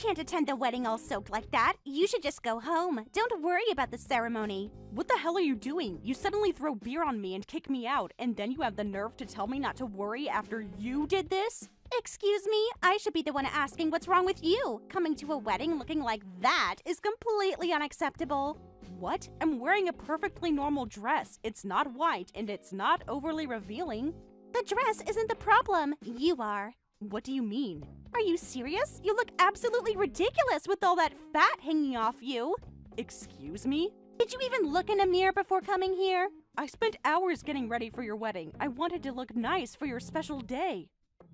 can't attend the wedding all soaked like that. You should just go home. Don't worry about the ceremony. What the hell are you doing? You suddenly throw beer on me and kick me out, and then you have the nerve to tell me not to worry after you did this? Excuse me, I should be the one asking what's wrong with you. Coming to a wedding looking like that is completely unacceptable. What? I'm wearing a perfectly normal dress. It's not white, and it's not overly revealing. The dress isn't the problem. You are. What do you mean? Are you serious? You look absolutely ridiculous with all that fat hanging off you. Excuse me? Did you even look in a mirror before coming here? I spent hours getting ready for your wedding. I wanted to look nice for your special day.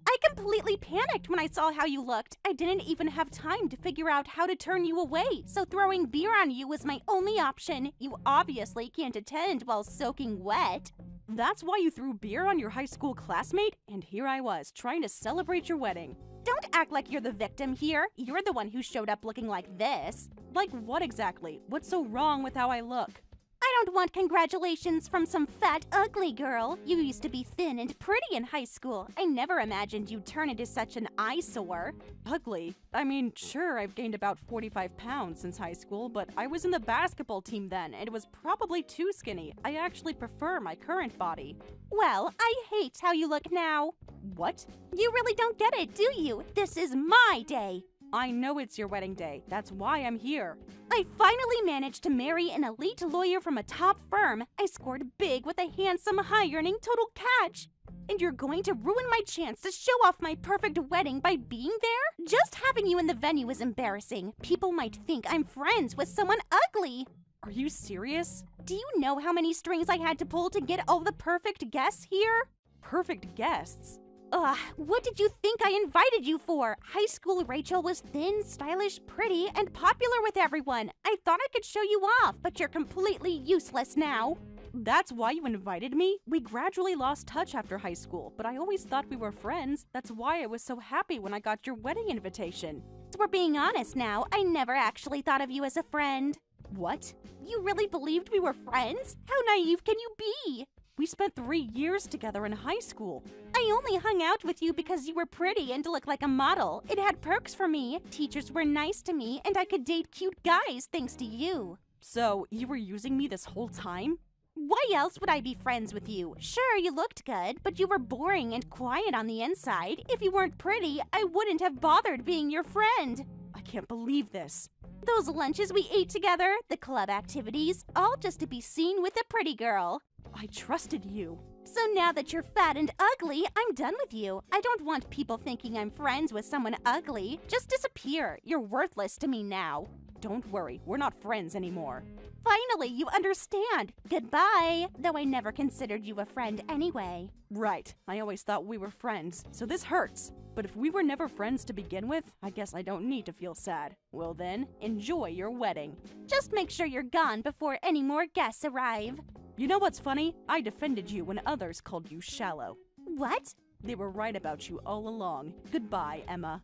I completely panicked when I saw how you looked. I didn't even have time to figure out how to turn you away, so throwing beer on you was my only option. You obviously can't attend while soaking wet. That's why you threw beer on your high school classmate? And here I was, trying to celebrate your wedding. Don't act like you're the victim here. You're the one who showed up looking like this. Like what exactly? What's so wrong with how I look? I don't want congratulations from some fat, ugly girl. You used to be thin and pretty in high school. I never imagined you'd turn into such an eyesore. Ugly? I mean, sure, I've gained about 45 pounds since high school, but I was in the basketball team then, and it was probably too skinny. I actually prefer my current body. Well, I hate how you look now. What? You really don't get it, do you? This is my day. I know it's your wedding day. That's why I'm here. I finally managed to marry an elite lawyer from a top firm. I scored big with a handsome, high-earning total catch. And you're going to ruin my chance to show off my perfect wedding by being there? Just having you in the venue is embarrassing. People might think I'm friends with someone ugly. Are you serious? Do you know how many strings I had to pull to get all the perfect guests here? Perfect guests? Ugh, what did you think I invited you for? High school Rachel was thin, stylish, pretty, and popular with everyone. I thought I could show you off, but you're completely useless now. That's why you invited me? We gradually lost touch after high school, but I always thought we were friends. That's why I was so happy when I got your wedding invitation. So we're being honest now, I never actually thought of you as a friend. What? You really believed we were friends? How naive can you be? We spent 3 years together in high school. I only hung out with you because you were pretty and looked like a model. It had perks for me. Teachers were nice to me, and I could date cute guys thanks to you. So, you were using me this whole time? Why else would I be friends with you? Sure, you looked good, but you were boring and quiet on the inside. If you weren't pretty, I wouldn't have bothered being your friend. I can't believe this. Those lunches we ate together, the club activities, all just to be seen with a pretty girl. I trusted you. So now that you're fat and ugly, I'm done with you. I don't want people thinking I'm friends with someone ugly. Just disappear. You're worthless to me now. Don't worry, we're not friends anymore. Finally, you understand. Goodbye. Though I never considered you a friend anyway. Right. I always thought we were friends, so this hurts. But if we were never friends to begin with, I guess I don't need to feel sad. Well then, enjoy your wedding. Just make sure you're gone before any more guests arrive. You know what's funny? I defended you when others called you shallow. What? They were right about you all along. Goodbye, Emma.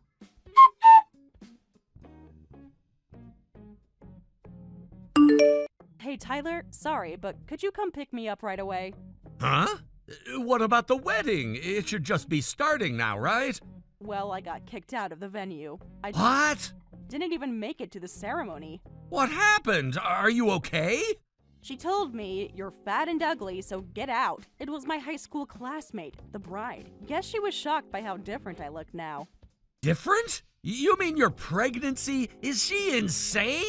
Hey, Tyler, sorry, but could you come pick me up right away? Huh? What about the wedding? It should just be starting now, right? Well, I got kicked out of the venue. What? Didn't even make it to the ceremony. What happened? Are you okay? She told me, "You're fat and ugly, so get out." It was my high school classmate, the bride. Guess she was shocked by how different I look now. Different? You mean your pregnancy? Is she insane?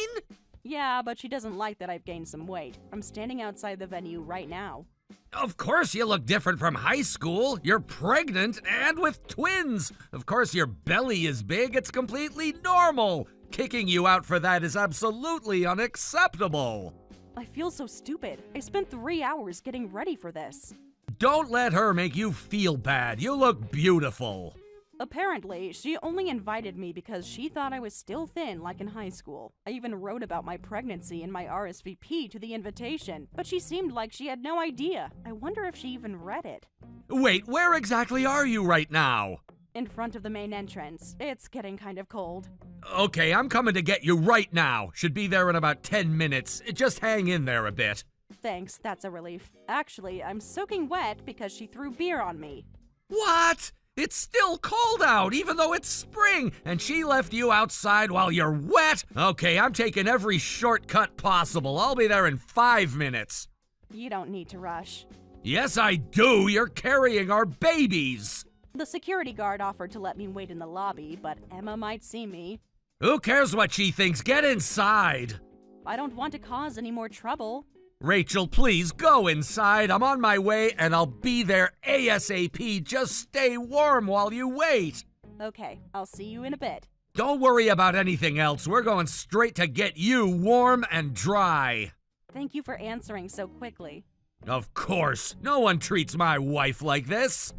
Yeah, but she doesn't like that I've gained some weight. I'm standing outside the venue right now. Of course you look different from high school. You're pregnant and with twins. Of course your belly is big. It's completely normal. Kicking you out for that is absolutely unacceptable. I feel so stupid. I spent 3 hours getting ready for this. Don't let her make you feel bad. You look beautiful. Apparently, she only invited me because she thought I was still thin like in high school. I even wrote about my pregnancy in my RSVP to the invitation, but she seemed like she had no idea. I wonder if she even read it. Wait, where exactly are you right now? In front of the main entrance. It's getting kind of cold. Okay, I'm coming to get you right now. Should be there in about 10 minutes. Just hang in there a bit. Thanks, that's a relief. Actually, I'm soaking wet because she threw beer on me. What? It's still cold out, even though it's spring, and she left you outside while you're wet? Okay, I'm taking every shortcut possible. I'll be there in 5 minutes. You don't need to rush. Yes, I do. You're carrying our babies. The security guard offered to let me wait in the lobby, but Emma might see me. Who cares what she thinks? Get inside. I don't want to cause any more trouble. Rachel, please go inside. I'm on my way and I'll be there ASAP. Just stay warm while you wait. Okay, I'll see you in a bit. Don't worry about anything else. We're going straight to get you warm and dry. Thank you for answering so quickly. Of course. No one treats my wife like this.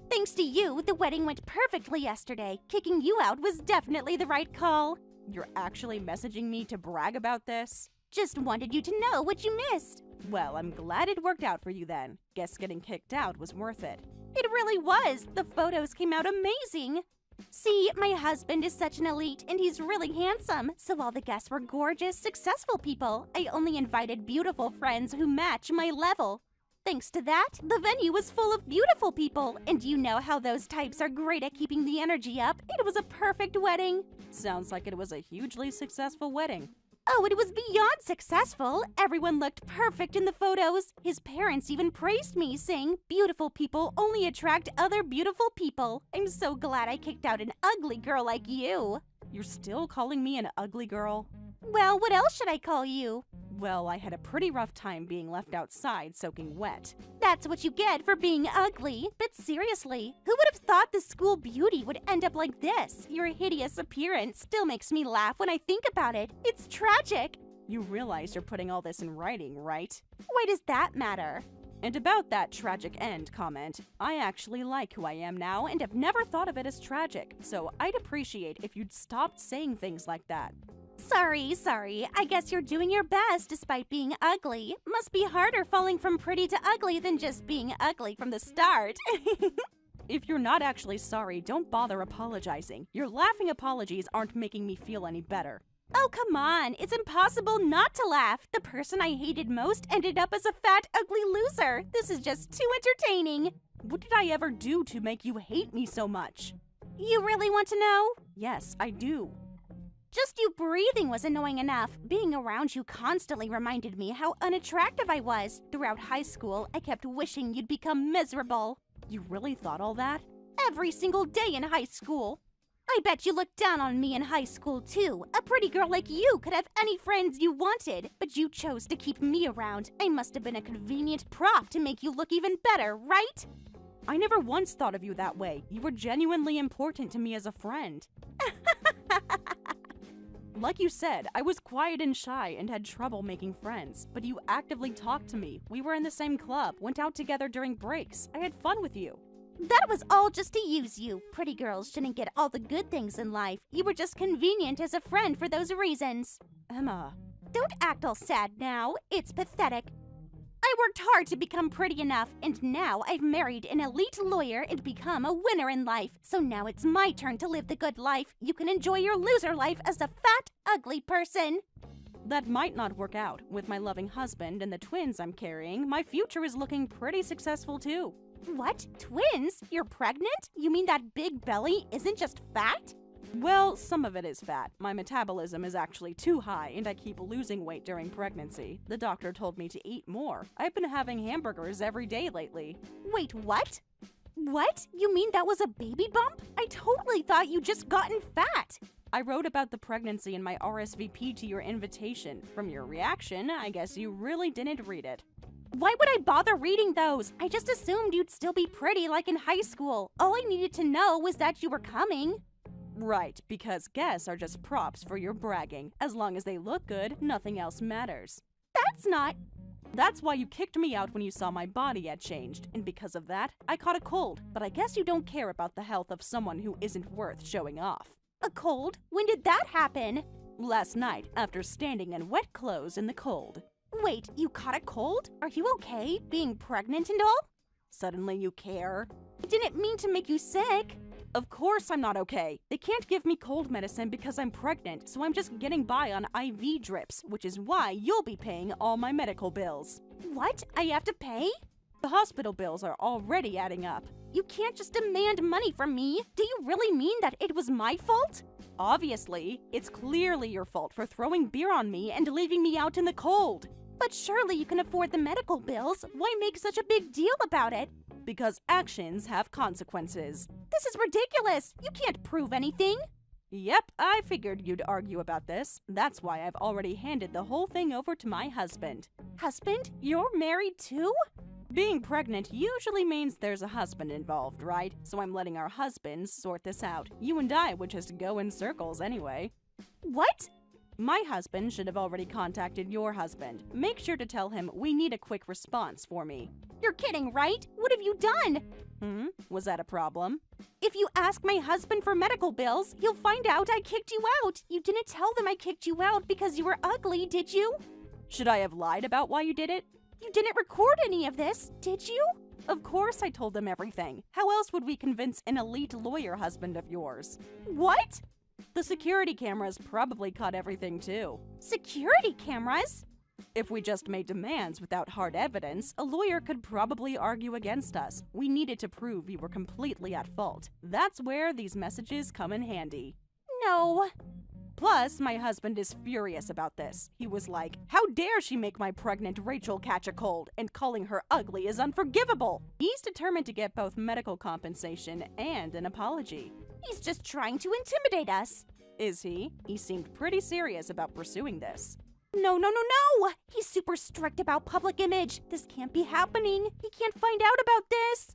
Thanks to you, the wedding went perfectly yesterday. Kicking you out was definitely the right call. You're actually messaging me to brag about this? Just wanted you to know what you missed. Well, I'm glad it worked out for you then. Guess getting kicked out was worth it. It really was. The photos came out amazing. See, my husband is such an elite and he's really handsome. So all the guests were gorgeous, successful people. I only invited beautiful friends who match my level. Thanks to that, the venue was full of beautiful people, and you know how those types are great at keeping the energy up. It was a perfect wedding. Sounds like it was a hugely successful wedding. Oh, it was beyond successful. Everyone looked perfect in the photos. His parents even praised me, saying, "Beautiful people only attract other beautiful people." I'm so glad I kicked out an ugly girl like you. You're still calling me an ugly girl? Well, what else should I call you? Well, I had a pretty rough time being left outside soaking wet. That's what you get for being ugly. But seriously, who would have thought the school beauty would end up like this? Your hideous appearance still makes me laugh when I think about it. It's tragic. You realize you're putting all this in writing, right? Why does that matter? And about that tragic end comment, I actually like who I am now and have never thought of it as tragic, so I'd appreciate if you'd stop saying things like that. Sorry. I guess you're doing your best despite being ugly. Must be harder falling from pretty to ugly than just being ugly from the start. If you're not actually sorry, don't bother apologizing. Your laughing apologies aren't making me feel any better. Oh, come on. It's impossible not to laugh. The person I hated most ended up as a fat, ugly loser. This is just too entertaining. What did I ever do to make you hate me so much? You really want to know? Yes, I do. Just you breathing was annoying enough. Being around you constantly reminded me how unattractive I was. Throughout high school, I kept wishing you'd become miserable. You really thought all that? Every single day in high school. I bet you looked down on me in high school, too. A pretty girl like you could have any friends you wanted, but you chose to keep me around. I must have been a convenient prop to make you look even better, right? I never once thought of you that way. You were genuinely important to me as a friend. Like you said, I was quiet and shy and had trouble making friends, but you actively talked to me. We were in the same club, went out together during breaks. I had fun with you. That was all just to use you. Pretty girls shouldn't get all the good things in life. You were just convenient as a friend for those reasons. Emma. Don't act all sad now. It's pathetic. I worked hard to become pretty enough, and now I've married an elite lawyer and become a winner in life. So now it's my turn to live the good life. You can enjoy your loser life as a fat, ugly person. That might not work out. With my loving husband and the twins I'm carrying, my future is looking pretty successful too. What? Twins? You're pregnant? You mean that big belly isn't just fat? Well, some of it is fat. My metabolism is actually too high, and I keep losing weight during pregnancy. The doctor told me to eat more. I've been having hamburgers every day lately. Wait, what? What? You mean that was a baby bump? I totally thought you just gotten fat. I wrote about the pregnancy in my RSVP to your invitation. From your reaction, I guess you really didn't read it. Why would I bother reading those? I just assumed you'd still be pretty like in high school. All I needed to know was that you were coming. Right, because guests are just props for your bragging. As long as they look good, nothing else matters. That's why you kicked me out when you saw my body had changed, and because of that, I caught a cold. But I guess you don't care about the health of someone who isn't worth showing off. A cold? When did that happen? Last night, after standing in wet clothes in the cold. Wait, you caught a cold? Are you okay, being pregnant and all? Suddenly you care? I didn't mean to make you sick. Of course I'm not okay. They can't give me cold medicine because I'm pregnant, so I'm just getting by on IV drips, which is why you'll be paying all my medical bills. What? I have to pay? The hospital bills are already adding up. You can't just demand money from me. Do you really mean that it was my fault? Obviously, it's clearly your fault for throwing beer on me and leaving me out in the cold. But surely you can afford the medical bills. Why make such a big deal about it? Because actions have consequences. This is ridiculous. You can't prove anything. Yep, I figured you'd argue about this. That's why I've already handed the whole thing over to my husband. Husband? You're married too? Being pregnant usually means there's a husband involved, right? So I'm letting our husbands sort this out. You and I would just go in circles anyway. What? My husband should have already contacted your husband. Make sure to tell him we need a quick response for me. You're kidding, right? What have you done? Was that a problem? If you ask my husband for medical bills, he'll find out I kicked you out. You didn't tell them I kicked you out because you were ugly, did you? Should I have lied about why you did it? You didn't record any of this, did you? Of course I told them everything. How else would we convince an elite lawyer husband of yours? What? The security cameras probably caught everything too. Security cameras? If we just made demands without hard evidence, a lawyer could probably argue against us. We needed to prove you were completely at fault. That's where these messages come in handy. No. Plus, my husband is furious about this. He was like, how dare she make my pregnant Rachel catch a cold, and calling her ugly is unforgivable. He's determined to get both medical compensation and an apology. He's just trying to intimidate us. Is he? He seemed pretty serious about pursuing this. No. He's super strict about public image. This can't be happening. He can't find out about this.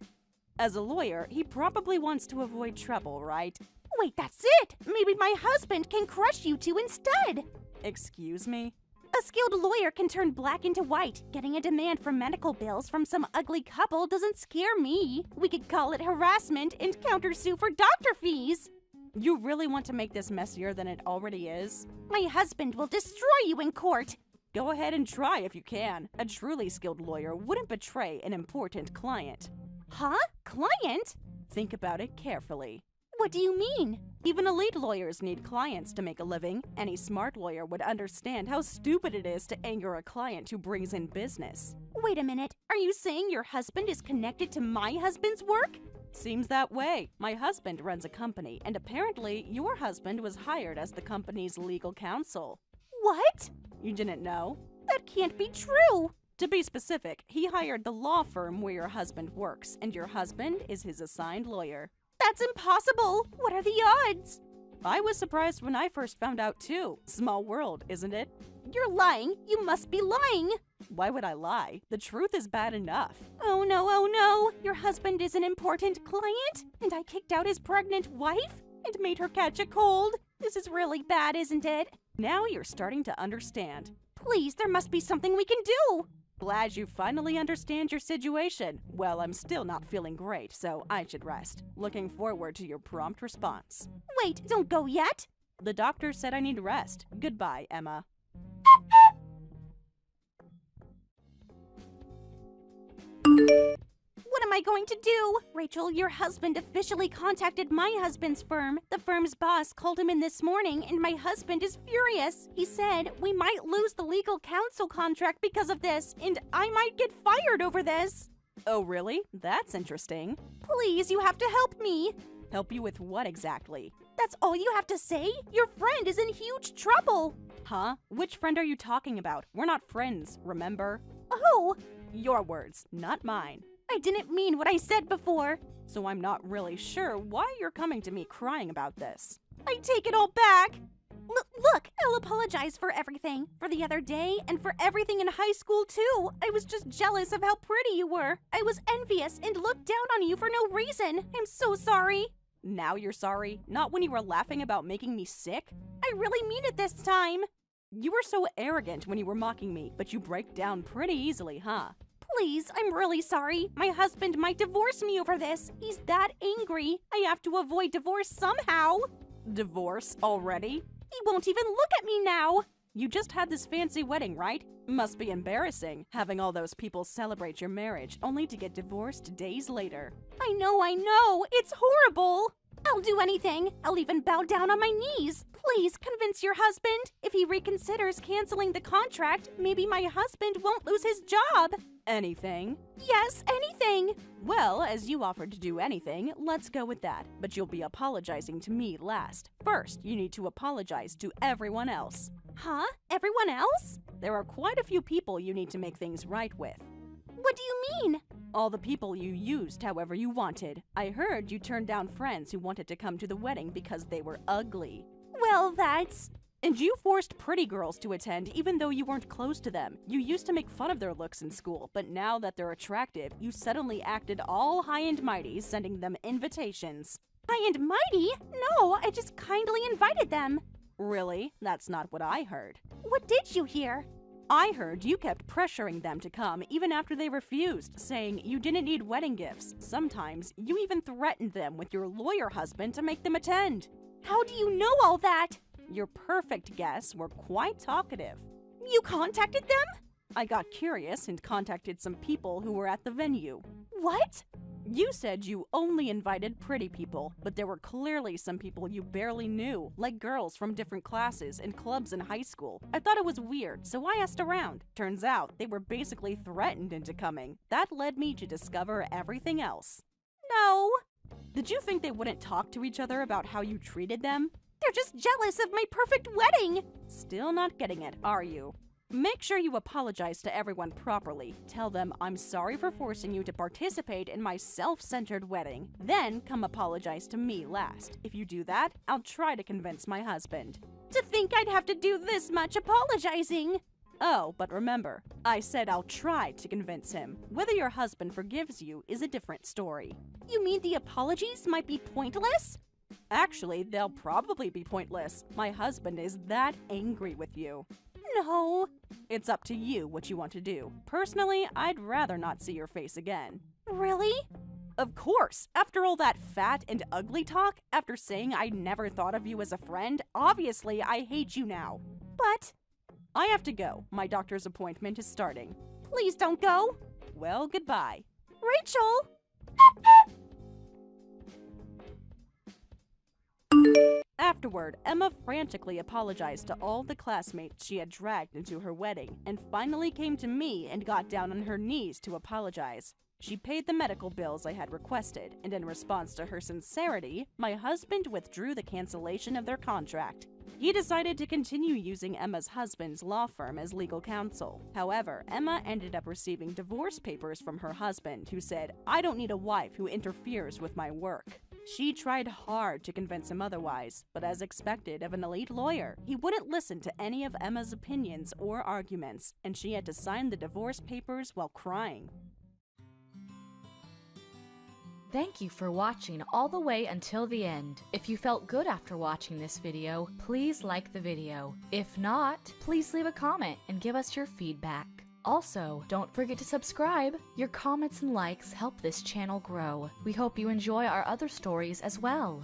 As a lawyer, he probably wants to avoid trouble, right? Wait, that's it! Maybe my husband can crush you two instead! Excuse me? A skilled lawyer can turn black into white. Getting a demand for medical bills from some ugly couple doesn't scare me. We could call it harassment and countersue for doctor fees. You really want to make this messier than it already is? My husband will destroy you in court! Go ahead and try if you can. A truly skilled lawyer wouldn't betray an important client. Huh? Client? Think about it carefully. What do you mean? Even elite lawyers need clients to make a living. Any smart lawyer would understand how stupid it is to anger a client who brings in business. Wait a minute. Are you saying your husband is connected to my husband's work? Seems that way. My husband runs a company, and apparently your husband was hired as the company's legal counsel. What? You didn't know? That can't be true. To be specific, he hired the law firm where your husband works, and your husband is his assigned lawyer. That's impossible! What are the odds? I was surprised when I first found out too. Small world, isn't it? You're lying! You must be lying! Why would I lie? The truth is bad enough. Oh no! Your husband is an important client? And I kicked out his pregnant wife? And made her catch a cold? This is really bad, isn't it? Now you're starting to understand. Please, there must be something we can do! Glad you finally understand your situation. Well, I'm still not feeling great, so I should rest. Looking forward to your prompt response. Wait, don't go yet! The doctor said I need rest. Goodbye, Emma. What am I going to do? Rachel, your husband officially contacted my husband's firm. The firm's boss called him in this morning, and my husband is furious. He said we might lose the legal counsel contract because of this, and I might get fired over this. Oh, really? That's interesting. Please, you have to help me. Help you with what exactly? That's all you have to say? Your friend is in huge trouble. Huh? Which friend are you talking about? We're not friends, remember? Oh! Your words, not mine. I didn't mean what I said before. So I'm not really sure why you're coming to me crying about this. I take it all back. Look, I'll apologize for everything. For the other day, and for everything in high school, too. I was just jealous of how pretty you were. I was envious and looked down on you for no reason. I'm so sorry. Now you're sorry? Not when you were laughing about making me sick? I really mean it this time. You were so arrogant when you were mocking me, but you break down pretty easily, huh? Please, I'm really sorry. My husband might divorce me over this. He's that angry. I have to avoid divorce somehow. Divorce already? He won't even look at me now. You just had this fancy wedding, right? Must be embarrassing, having all those people celebrate your marriage only to get divorced days later. I know. It's horrible. I'll do anything. I'll even bow down on my knees. Please convince your husband. If he reconsiders canceling the contract, maybe my husband won't lose his job. Anything? Yes, anything. Well, as you offered to do anything, let's go with that. But you'll be apologizing to me last. First, you need to apologize to everyone else. Huh? Everyone else? There are quite a few people you need to make things right with. What do you mean? All the people you used however you wanted. I heard you turned down friends who wanted to come to the wedding because they were ugly. Well, that's... And you forced pretty girls to attend even though you weren't close to them. You used to make fun of their looks in school, but now that they're attractive, you suddenly acted all high and mighty, sending them invitations. High and mighty? No, I just kindly invited them. Really? That's not what I heard. What did you hear? I heard you kept pressuring them to come even after they refused, saying you didn't need wedding gifts. Sometimes you even threatened them with your lawyer husband to make them attend. How do you know all that? Your perfect guests were quite talkative. You contacted them? I got curious and contacted some people who were at the venue. What? You said you only invited pretty people, but there were clearly some people you barely knew, like girls from different classes and clubs in high school. I thought it was weird, so I asked around. Turns out they were basically threatened into coming. That led me to discover everything else. No. Did you think they wouldn't talk to each other about how you treated them? They're just jealous of my perfect wedding. Still not getting it, are you? Make sure you apologize to everyone properly. Tell them I'm sorry for forcing you to participate in my self-centered wedding. Then come apologize to me last. If you do that, I'll try to convince my husband. To think I'd have to do this much apologizing. Oh, but remember, I said I'll try to convince him. Whether your husband forgives you is a different story. You mean the apologies might be pointless? Actually, they'll probably be pointless. My husband is that angry with you. No. It's up to you what you want to do. Personally, I'd rather not see your face again. Really? Of course! After all that fat and ugly talk, after saying I never thought of you as a friend, obviously I hate you now. But... I have to go. My doctor's appointment is starting. Please don't go. Well, goodbye. Rachel! Afterward, Emma frantically apologized to all the classmates she had dragged into her wedding, and finally came to me and got down on her knees to apologize. She paid the medical bills I had requested, and in response to her sincerity, my husband withdrew the cancellation of their contract. He decided to continue using Emma's husband's law firm as legal counsel. However, Emma ended up receiving divorce papers from her husband, who said, "I don't need a wife who interferes with my work." She tried hard to convince him otherwise, but as expected of an elite lawyer, he wouldn't listen to any of Emma's opinions or arguments, and she had to sign the divorce papers while crying. Thank you for watching all the way until the end. If you felt good after watching this video, please like the video. If not, please leave a comment and give us your feedback. Also, don't forget to subscribe. Your comments and likes help this channel grow. We hope you enjoy our other stories as well.